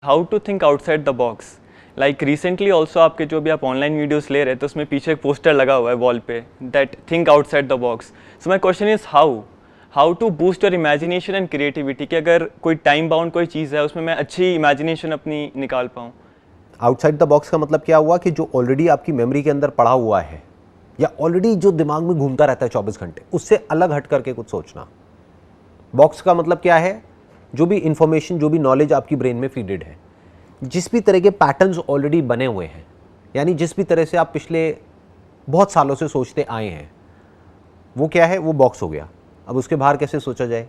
How to think outside the box. Like recently also आपके जो भी आप ऑनलाइन वीडियोस ले रहे हैं तो उसमें पीछे एक पोस्टर लगा हुआ है वॉल पे, that think outside the box. So my question is how to boost your imagination and creativity, कि अगर कोई टाइम बाउंड कोई चीज़ है उसमें मैं अच्छी इमेजिनेशन अपनी निकाल पाऊँ। आउटसाइड द बॉक्स का मतलब क्या हुआ कि जो ऑलरेडी आपकी मेमोरी के अंदर पड़ा हुआ है या ऑलरेडी जो दिमाग में घूमता रहता है 24 घंटे, उससे अलग हट करके कुछ सोचना। बॉक्स का मतलब क्या है? जो भी इंफॉर्मेशन, जो भी नॉलेज आपकी ब्रेन में फीडेड है, जिस भी तरह के पैटर्न्स ऑलरेडी बने हुए हैं, यानी जिस भी तरह से आप पिछले बहुत सालों से सोचते आए हैं, वो क्या है? वो बॉक्स हो गया। अब उसके बाहर कैसे सोचा जाए?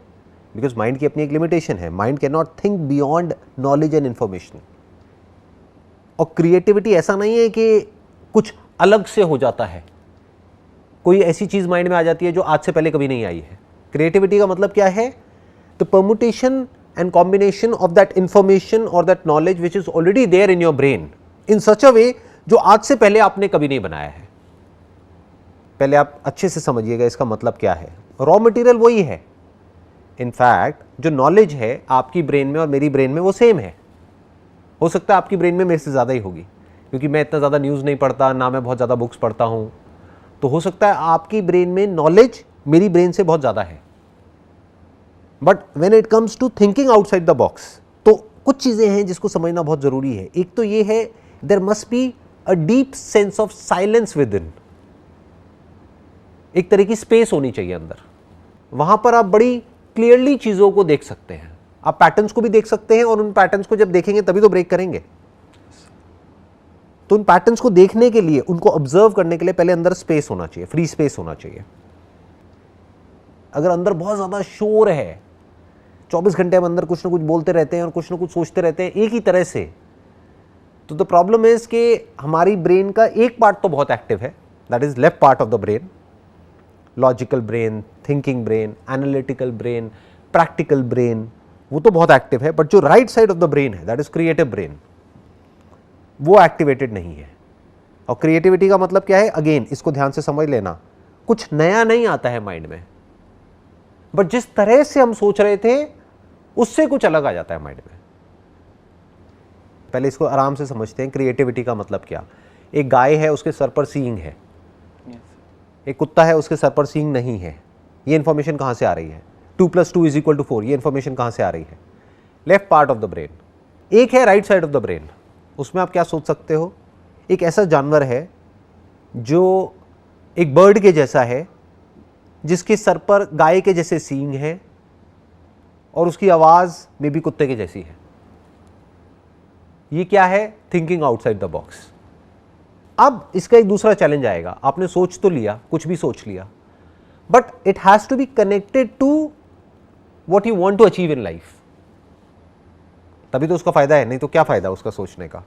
बिकॉज माइंड की अपनी एक लिमिटेशन है। Mind can not think beyond knowledge and information. और क्रिएटिविटी ऐसा नहीं है कि कुछ अलग से हो जाता है, कोई ऐसी चीज माइंड में आ जाती है जो आज से पहले कभी नहीं आई है। क्रिएटिविटी का मतलब क्या है? The permutation and combination of that information और that knowledge which is already there in your brain in such a way जो आज से पहले आपने कभी नहीं बनाया है। पहले आप अच्छे से समझिएगा इसका मतलब क्या है। रॉ मटेरियल वही है। इनफैक्ट जो नॉलेज है आपकी ब्रेन में और मेरी ब्रेन में वो सेम है। हो सकता है आपकी ब्रेन में मेरे से ज़्यादा ही होगी, क्योंकि मैं इतना ज़्यादा न्यूज़ नहीं पढ़ता, ना मैं बहुत ज़्यादा बुक्स पढ़ता हूँ। तो हो सकता है आपकी ब्रेन में नॉलेज मेरी ब्रेन से बहुत ज़्यादा है। But when it comes to thinking outside the box, तो कुछ चीज़ें हैं जिसको समझना बहुत ज़रूरी है। एक तो ये है, there must be a deep sense of silence within. एक तरह की स्पेस होनी चाहिए अंदर। वहाँ पर आप बड़ी क्लियरली चीज़ों को देख सकते हैं, आप पैटर्न्स को भी देख सकते हैं, और उन पैटर्न्स को जब देखेंगे तभी तो ब्रेक करेंगे। तो उन पैटर्न्स को देखने के लिए, उनको ऑब्जर्व करने के लिए पहले अंदर स्पेस होना चाहिए, फ्री स्पेस होना चाहिए। अगर अंदर बहुत ज़्यादा शोर है, 24 घंटे हम अंदर कुछ ना कुछ बोलते रहते हैं और कुछ ना कुछ सोचते रहते हैं एक ही तरह से, तो द प्रॉब्लम इज कि हमारी ब्रेन का एक पार्ट तो बहुत एक्टिव है, that is left part of the brain, logical brain, thinking brain, analytical brain, practical brain, वो तो बहुत एक्टिव है। बट जो right side of the brain है, दैट इज क्रिएटिव ब्रेन, वो एक्टिवेटेड नहीं है। और क्रिएटिविटी का मतलब क्या है? अगेन इसको ध्यान से समझ लेना, कुछ नया नहीं आता है माइंड में, बट जिस तरह से हम सोच रहे थे उससे कुछ अलग आ जाता है माइंड में। पहले इसको आराम से समझते हैं। क्रिएटिविटी का मतलब क्या? एक गाय है, उसके सर पर सींग है। एक कुत्ता है, उसके सर पर सींग नहीं है। ये इंफॉर्मेशन कहां से आ रही है? 2 + 2 = 4। ये इंफॉर्मेशन कहां से आ रही है? Left part of the brain. एक है right side of the brain, उसमें आप क्या सोच सकते हो? एक ऐसा जानवर है जो एक बर्ड के जैसा है, जिसके सर पर गाय के जैसे सींग है और उसकी आवाज में भी कुत्ते के जैसी है। ये क्या है? Thinking outside the box. अब इसका एक दूसरा चैलेंज आएगा। आपने सोच तो लिया, कुछ भी सोच लिया, but it has to be connected to what you want to achieve in life, तभी तो उसका फायदा है। नहीं तो क्या फायदा उसका सोचने का?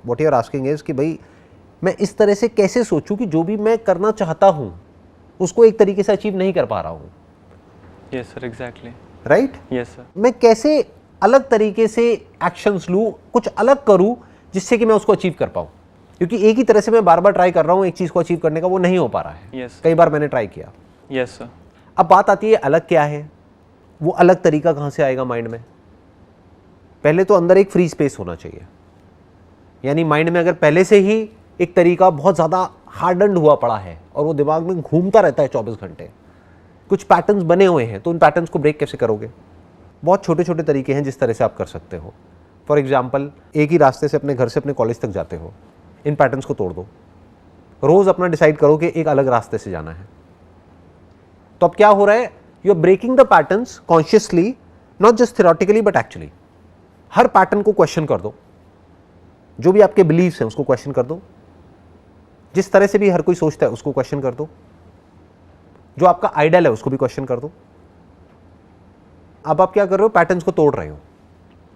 What you are asking is कि भाई मैं इस तरह से कैसे सोचूं कि जो भी मैं करना चाहता हूं उसको एक तरीके से अचीव नहीं कर पा रहा हूं। Yes sir, exactly. Right? Yes sir. मैं कैसे अलग तरीके से एक्शंस लूं, कुछ अलग करूं जिससे कि मैं उसको अचीव कर पाऊं, क्योंकि एक ही तरह से मैं बार बार ट्राई कर रहा हूं एक चीज को अचीव करने का, वो नहीं हो पा रहा है। यस। कई बार मैंने ट्राई किया। Yes sir. अब बात आती है अलग क्या है? वो अलग तरीका कहां से आएगा माइंड में? पहले तो अंदर एक फ्री स्पेस होना चाहिए। यानी माइंड में अगर पहले से ही एक तरीका बहुत ज़्यादा हार्डन्ड हुआ पड़ा है और वो दिमाग में घूमता रहता है 24 घंटे, कुछ पैटर्न्स बने हुए हैं, तो उन पैटर्न्स को ब्रेक कैसे करोगे? बहुत छोटे छोटे तरीके हैं जिस तरह से आप कर सकते हो। फॉर एग्जाम्पल, एक ही रास्ते से अपने घर से अपने कॉलेज तक जाते हो, इन पैटर्न्स को तोड़ दो। रोज़ अपना डिसाइड करो कि एक अलग रास्ते से जाना है। तो अब क्या हो रहा है? You are breaking the patterns consciously, not just theoretically but actually. हर पैटर्न को क्वेश्चन कर दो, जो भी आपके बिलीव्स हैं उसको क्वेश्चन कर दो, जिस तरह से भी हर कोई सोचता है उसको क्वेश्चन कर दो, जो आपका आइडियल है उसको भी क्वेश्चन कर दो। अब आप क्या कर रहे हो? पैटर्न्स को तोड़ रहे हो।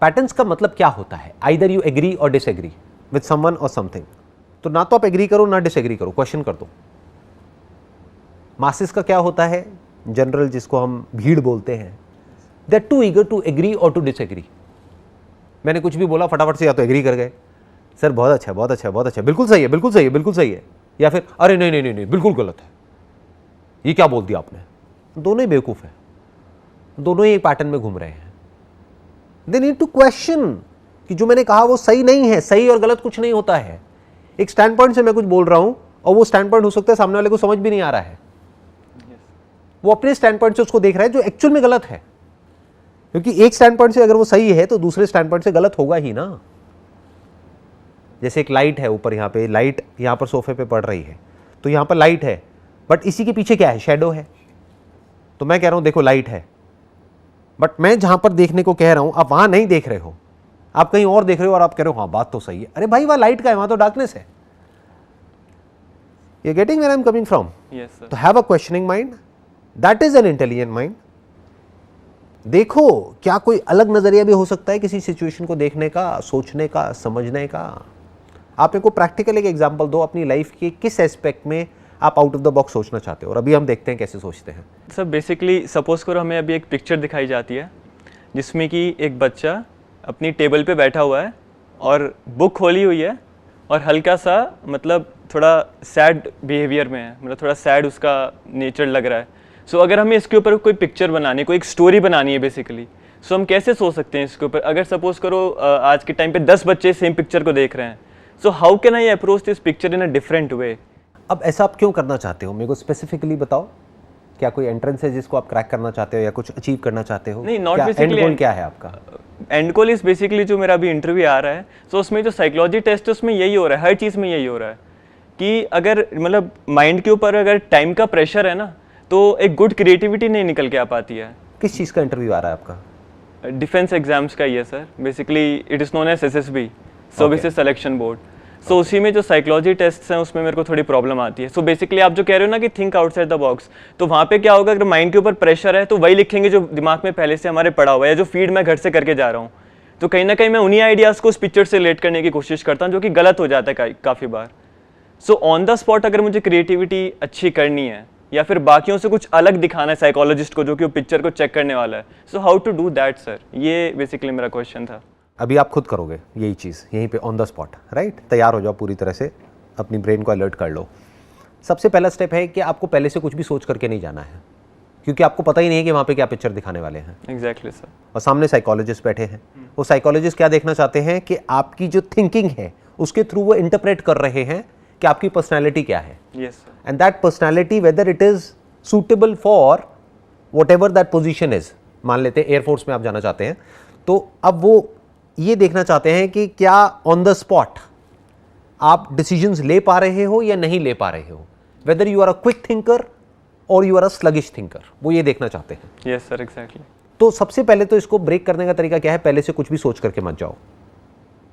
पैटर्न्स का मतलब क्या होता है? आइदर यू एग्री और डिसएग्री विद समवन और समथिंग। तो ना तो आप एग्री करो ना डिसएग्री करो, क्वेश्चन कर दो। मासेस का क्या होता है? जनरल, जिसको हम भीड़ बोलते हैं, they are too eager to agree और टू डिसएग्री। मैंने कुछ भी बोला फटाफट से या तो एग्री कर गए, सर बहुत अच्छा, बहुत अच्छा, बहुत अच्छा, बिल्कुल सही है, बिल्कुल सही है, बिल्कुल सही है, या फिर अरे नहीं नहीं नहीं नहीं बिल्कुल गलत है, ये क्या बोल दिया आपने। दोनों ही बेवकूफ़ है, दोनों ही एक पैटर्न में घूम रहे हैं। दे नीड टू क्वेश्चन कि जो मैंने कहा वो सही नहीं है। सही और गलत कुछ नहीं होता है। एक स्टैंड पॉइंट से मैं कुछ बोल रहा हूं और वो स्टैंड पॉइंट हो सकता है सामने वाले को समझ भी नहीं आ रहा है, वो अपने स्टैंड पॉइंट से उसको देख रहा है जो एक्चुअल में गलत है, क्योंकि एक स्टैंड पॉइंट से अगर वो सही है तो दूसरे स्टैंड पॉइंट से गलत होगा ही ना। जैसे एक लाइट है ऊपर, यहाँ पे लाइट यहाँ पर सोफे पे पड़ रही है, तो यहाँ पर लाइट है, बट इसी के पीछे क्या है, शैडो है। तो मैं कह रहा हूँ देखो लाइट है, बट मैं जहाँ पर देखने को कह रहा हूँ आप वहाँ नहीं देख रहे हो, आप कहीं और देख रहे हो और आप कह रहे हो हाँ बात तो सही है। अरे भाई वहाँ लाइट का है, वहाँ तो डार्कनेस है। You getting where I am coming from? Yes sir. तो have a questioning mind, that is an intelligent mind. देखो क्या कोई अलग नजरिया भी हो सकता है किसी सिचुएशन को देखने का, सोचने का, समझने का। आप मेरे को प्रैक्टिकल एक एग्जांपल दो अपनी लाइफ के किस एस्पेक्ट में आप आउट ऑफ द बॉक्स सोचना चाहते हो, और अभी हम देखते हैं कैसे सोचते हैं। सर बेसिकली सपोज करो हमें अभी एक पिक्चर दिखाई जाती है जिसमें कि एक बच्चा अपनी टेबल पे बैठा हुआ है और बुक खोली हुई है और हल्का सा मतलब थोड़ा सैड बिहेवियर में है, मतलब थोड़ा सैड उसका नेचर लग रहा है। सो अगर हमें इसके ऊपर कोई पिक्चर बनानी, कोई एक स्टोरी बनानी है बेसिकली, सो हम कैसे सोच सकते हैं इसके ऊपर? अगर सपोज करो आज के टाइम पे 10 बच्चे सेम पिक्चर को देख रहे हैं, so how can I approach this picture in a different way? अब ऐसा आप क्यों करना चाहते हो, मेरे को स्पेसिफिकली बताओ। क्या कोई एंट्रेंस है जिसको आप क्रैक करना चाहते हो या कुछ अचीव करना चाहते हो? नहीं, नॉट बेसिकली। एंड गोल क्या है आपका? एंड गोल इज बेसिकली जो मेरा अभी इंटरव्यू आ रहा है, सो उसमें जो साइकोलॉजी टेस्ट है उसमें यही हो रहा है, हर चीज़ में यही हो रहा है कि अगर मतलब माइंड के ऊपर अगर टाइम का प्रेशर है ना, तो एक गुड क्रिएटिविटी नहीं निकल के आ पाती है। किस चीज़ का इंटरव्यू आ रहा है आपका? डिफेंस एग्जाम्स का ही है sir, basically it is known as SSB, services selection board. So उसी में जो साइकोलॉजी टेस्ट हैं उसमें मेरे को थोड़ी प्रॉब्लम आती है। सो बेसिकली आप जो कह रहे हो ना कि थिंक आउटसाइड द बॉक्स, तो वहाँ पे क्या होगा, अगर माइंड के ऊपर प्रेशर है तो वही लिखेंगे जो दिमाग में पहले से हमारे पड़ा हुआ है, या जो फीड मैं घर से करके जा रहा हूँ। तो कहीं ना कहीं मैं उन्हीं आइडियाज़ को उस पिक्चर से रिलेट करने की कोशिश करता हूँ, जो कि गलत हो जाता है काफ़ी बार। सो ऑन द स्पॉट अगर मुझे क्रिएटिविटी अच्छी करनी है या फिर बाकियों से कुछ अलग दिखाना है साइकोलॉजिस्ट को, जो कि वो पिक्चर को चेक करने वाला है, so how to do that sir? ये बेसिकली मेरा क्वेश्चन था। अभी आप खुद करोगे यही चीज़ यहीं पे ऑन द स्पॉट, राइट? तैयार हो जाओ, पूरी तरह से अपनी ब्रेन को अलर्ट कर लो। सबसे पहला स्टेप है कि आपको पहले से कुछ भी सोच करके नहीं जाना है, क्योंकि आपको पता ही नहीं है कि वहाँ पे क्या पिक्चर दिखाने वाले हैं। Exactly sir. और सामने साइकोलॉजिस्ट बैठे हैं, वो साइकोलॉजिस्ट क्या देखना चाहते हैं कि आपकी जो थिंकिंग है उसके थ्रू वो इंटरप्रेट कर रहे हैं कि आपकी पर्सनैलिटी क्या है। Yes sir. And that personality whether it is suitable for what ever that position is. मान लेते हैं एयरफोर्स में आप जाना चाहते हैं, तो अब वो ये देखना चाहते हैं कि क्या ऑन द स्पॉट आप डिसीजंस ले पा रहे हो या नहीं ले पा रहे हो, whether you are a quick thinker और you are a sluggish thinker, वो ये देखना चाहते हैं। Yes sir, exactly. तो सबसे पहले तो इसको ब्रेक करने का तरीका क्या है, पहले से कुछ भी सोच करके मत जाओ।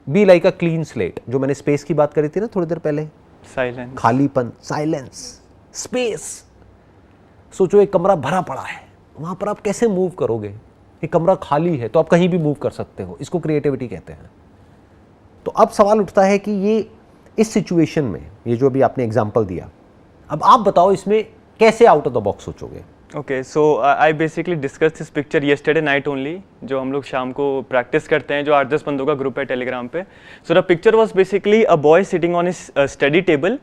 Be like a clean slate, जो मैंने स्पेस की बात करी थी ना थोड़ी देर पहले, साइलेंस, खालीपन, साइलेंस, स्पेस। सोचो एक कमरा भरा पड़ा है, वहां पर आप कैसे मूव करोगे? एक कमरा खाली है तो आप कहीं भी मूव कर सकते हो, इसको क्रिएटिविटी कहते हैं। तो अब सवाल उठता है कि ये इस सिचुएशन में, ये जो अभी आपने एग्जांपल दिया, अब आप बताओ इसमें कैसे आउट ऑफ द बॉक्स सोचोगे? Okay, so I basically discuss this picture yesterday night only, जो हम लोग शाम को प्रैक्टिस करते हैं, जो 8-10 बंदों का ग्रुप है टेलीग्राम पे। So the picture was basically a boy sitting on his study table,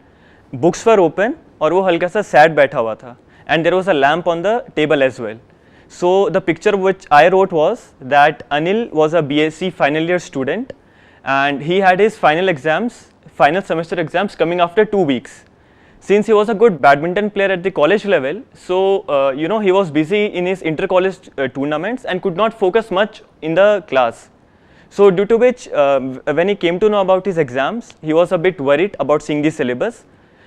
books were open, और वो हल्का सा सैड बैठा हुआ था, and there was a lamp on the table as well. So the picture which I wrote was that Anil was a BSc final year student, and he had his final semester exams coming after 2 weeks. Since he was a good badminton player at the college level, so he was busy in his inter-college tournaments and could not focus much in the class. So due to which, when he came to know about his exams, he was a bit worried about seeing the syllabus.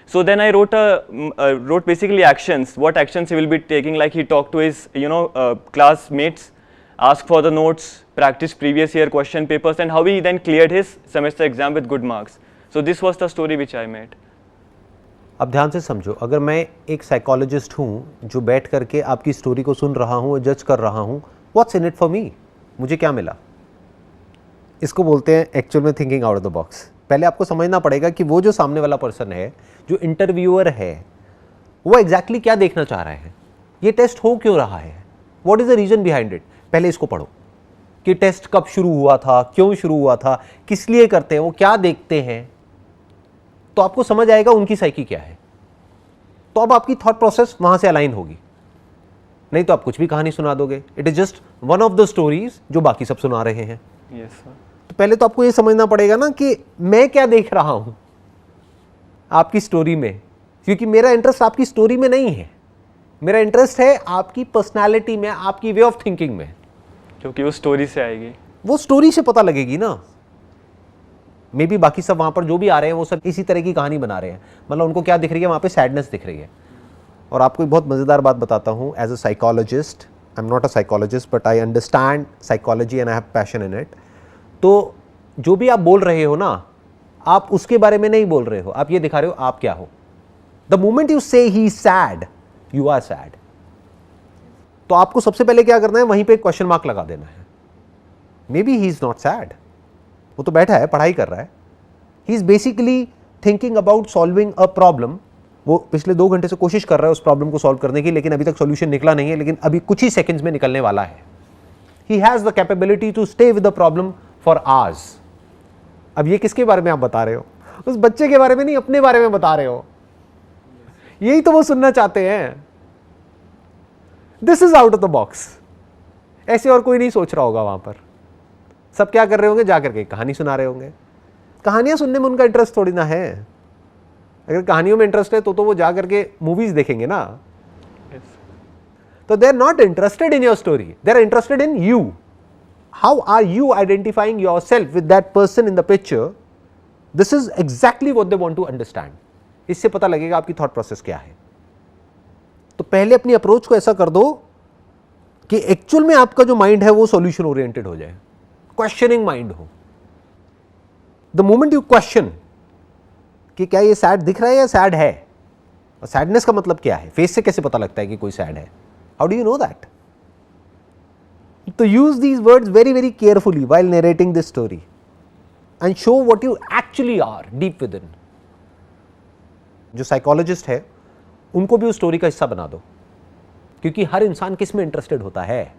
So then I wrote basically actions, what actions he will be taking, like he talked to his classmates, asked for the notes, practiced previous year question papers, and how he then cleared his semester exam with good marks. So this was the story which I made. अब ध्यान से समझो, अगर मैं एक psychologist हूँ जो बैठ करके आपकी स्टोरी को सुन रहा हूँ, जज कर रहा हूँ, what's in it for me, मुझे क्या मिला? इसको बोलते हैं एक्चुअल में thinking out of the box. पहले आपको समझना पड़ेगा कि वो जो सामने वाला पर्सन है, जो इंटरव्यूअर है, वो एग्जैक्टली क्या देखना चाह रहा है, ये टेस्ट हो क्यों रहा है, what is the reason behind it. पहले इसको पढ़ो कि टेस्ट कब शुरू हुआ था, क्यों शुरू हुआ था, किस लिए करते हैं, वो क्या देखते हैं, तो आपको समझ आएगा उनकी साइकी क्या है। तो अब आपकी थॉट प्रोसेस वहां से अलाइन होगी। नहीं तो आप कुछ भी कहानी सुना दोगे। It is just one of the stories जो बाकी सब सुना रहे हैं। Yes sir. तो पहले तो आपको ये समझना पड़ेगा ना कि मैं क्या देख रहा हूं आपकी स्टोरी में, क्योंकि मेरा इंटरेस्ट आपकी स्टोरी में नहीं है, मेरा इंटरेस्ट है आपकी पर्सनैलिटी में, आपकी वे ऑफ थिंकिंग में, क्योंकि वो स्टोरी से आएगी। वो स्टोरी से पता लगेगी ना। मे बी बाकी सब वहां पर जो भी आ रहे हैं वो सब इसी तरह की कहानी बना रहे हैं, मतलब उनको क्या दिख रही है, वहां पे सैडनेस दिख रही है। और आपको एक बहुत मजेदार बात बताता हूं, as a psychologist, I am not a psychologist but I understand psychology and I have passion in it. तो जो भी आप बोल रहे हो ना, आप उसके बारे में नहीं बोल रहे हो, आप ये दिखा रहे हो आप क्या हो। द मोमेंट यू से ही सैड, यू आर सैड। तो आपको सबसे पहले क्या करना है, वहीं पे क्वेश्चन मार्क लगा देना है। May be he is not sad, वो तो बैठा है पढ़ाई कर रहा है, he is basically thinking about solving a problem. वो पिछले 2 घंटे से कोशिश कर रहा है उस प्रॉब्लम को सॉल्व करने की, लेकिन अभी तक सॉल्यूशन निकला नहीं है, लेकिन अभी कुछ ही सेकंड्स में निकलने वाला है। He has the capability to stay with the problem for hours. अब ये किसके बारे में आप बता रहे हो? उस बच्चे के बारे में नहीं, अपने बारे में बता रहे हो। यही तो वो सुनना चाहते हैं। This is out of the box. ऐसे और कोई नहीं सोच रहा होगा वहां पर। सब क्या कर रहे होंगे, जाकर के कहानी सुना रहे होंगे। कहानियां सुनने में उनका इंटरेस्ट थोड़ी ना है। अगर कहानियों में इंटरेस्ट है तो वो जाकर के मूवीज देखेंगे ना। तो they are not interested in your story, they are interested in you. How are you identifying your self with that person in the picture? This is exactly what they want to understand. इससे पता लगेगा आपकी thought process क्या है। तो पहले अपनी approach को ऐसा कर दो कि एक्चुअल में आपका जो माइंड है वो सॉल्यूशन ओरिएंटेड हो जाए, क्वेश्चनिंग माइंड हो। द मोमेंट यू क्वेश्चन कि क्या ये सैड दिख रहा है या सैड है, और सैडनेस का मतलब क्या है, फेस से कैसे पता लगता है कि कोई सैड है, how do you know that? तो use these words very very carefully while narrating this story and show what you actually are deep within. जो साइकोलॉजिस्ट है उनको भी उस स्टोरी का हिस्सा बना दो, क्योंकि हर इंसान किस में इंटरेस्टेड होता है?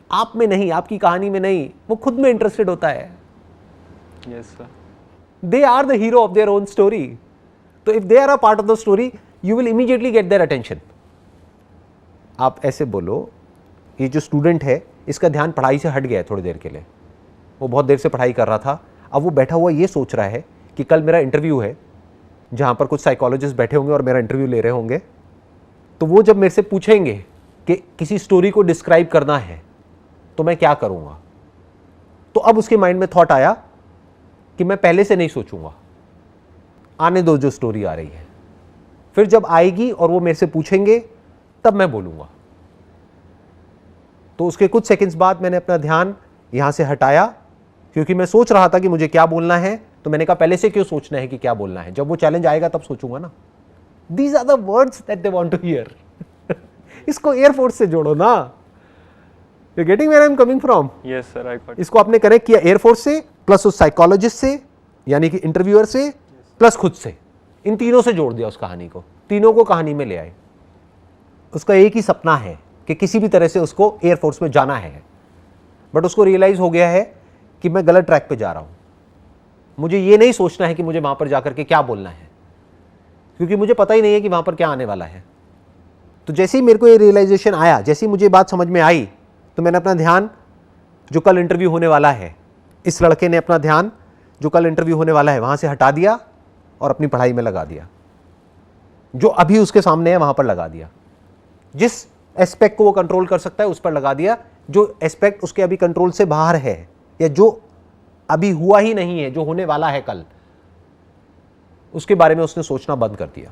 आप में नहीं, आपकी कहानी में नहीं, वो खुद में इंटरेस्टेड होता है। Yes sir. They are the hero of their own story. तो if they are a part of the story, you will immediately get their attention. आप ऐसे बोलो, ये जो स्टूडेंट है इसका ध्यान पढ़ाई से हट गया है थोड़ी देर के लिए, वो बहुत देर से पढ़ाई कर रहा था, अब वो बैठा हुआ ये सोच रहा है कि कल मेरा इंटरव्यू है जहाँ पर कुछ साइकोलॉजिस्ट बैठे होंगे और मेरा इंटरव्यू ले रहे होंगे। तो वो जब मेरे से पूछेंगे कि किसी स्टोरी को डिस्क्राइब करना है तो मैं क्या करूँगा, तो अब उसके माइंड में थॉट आया कि मैं पहले से नहीं सोचूंगा, आने दो जो स्टोरी आ रही है, फिर जब आएगी और वो मेरे से पूछेंगे तब मैं बोलूंगा। तो उसके कुछ सेकंड्स बाद मैंने अपना ध्यान यहां से हटाया, क्योंकि मैं सोच रहा था कि मुझे क्या बोलना है, तो मैंने कहा पहले से क्यों सोचना है कि क्या बोलना है, जब वो चैलेंज आएगा तब सोचूंगा ना। These are the words that they want to hear. इसको एयरफोर्स से जोड़ो ना। You getting where I am coming from? Yes sir, I got. इसको आपने कनेक्ट किया एयरफोर्स से, प्लस उस साइकोलॉजिस्ट से यानी कि इंटरव्यूअर से, प्लस खुद से। इन तीनों से जोड़ दिया उस कहानी को, तीनों को कहानी में ले आए। उसका एक ही सपना है कि किसी भी तरह से उसको एयरफोर्स में जाना है, बट उसको रियलाइज हो गया है कि मैं गलत ट्रैक पे जा रहा हूं। मुझे ये नहीं सोचना है कि मुझे वहां पर जाकर के क्या बोलना है, क्योंकि मुझे पता ही नहीं है कि वहां पर क्या आने वाला है। तो जैसे ही मेरे को ये रियलाइजेशन आया, जैसे ही मुझे बात समझ में आई, तो मैंने अपना ध्यान जो कल इंटरव्यू होने वाला है, इस लड़के ने अपना ध्यान जो कल इंटरव्यू होने वाला है वहां से हटा दिया और अपनी पढ़ाई में लगा दिया। जो अभी उसके सामने है वहां पर लगा दिया। जिस एस्पेक्ट को वो कंट्रोल कर सकता है उस पर लगा दिया, जो एस्पेक्ट उसके अभी कंट्रोल से बाहर है या जो अभी हुआ ही नहीं है, जो होने वाला है कल, उसके बारे में उसने सोचना बंद कर दिया।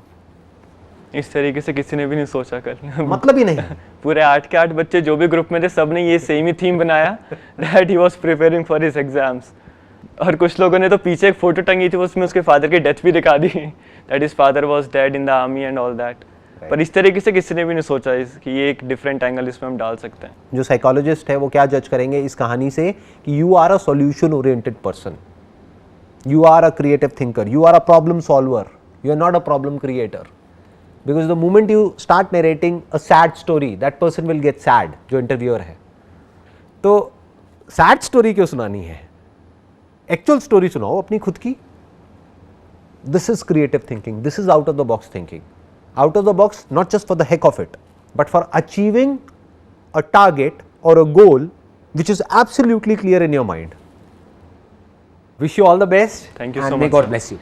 इस तरीके से किसी ने भी नहीं सोचा कल। मतलब ही नहीं। पूरे 8 के 8 बच्चे जो भी ग्रुप में थे सब ने ये सेम ही थीम बनाया, that he was preparing for his exams. और कुछ लोगों ने तो पीछे एक फोटो टंगी थी, उसमें उसके फादर की डेथ भी दिखा दी, that his father was dead in the army and all that. पर इस तरीके से किसी ने भी नहीं सोचा कि ये एक डिफरेंट एंगल इसमें हम डाल सकते हैं। जो साइकोलॉजिस्ट है वो क्या जज करेंगे इस कहानी से कि you are a solution oriented person, you are a creative thinker, you are a problem solver, you are not a problem creator. Because the moment you start narrating a sad story, that person will get sad, जो interviewer है। तो sad story क्यों सुनानी है, actual story सुनाओ अपनी खुद की। This is creative thinking, this is out of the box thinking. Out of the box not just for the heck of it, but for achieving a target or a goal which is absolutely clear in your mind. Wish you all the best. Thank you and so may much, God sir. bless you.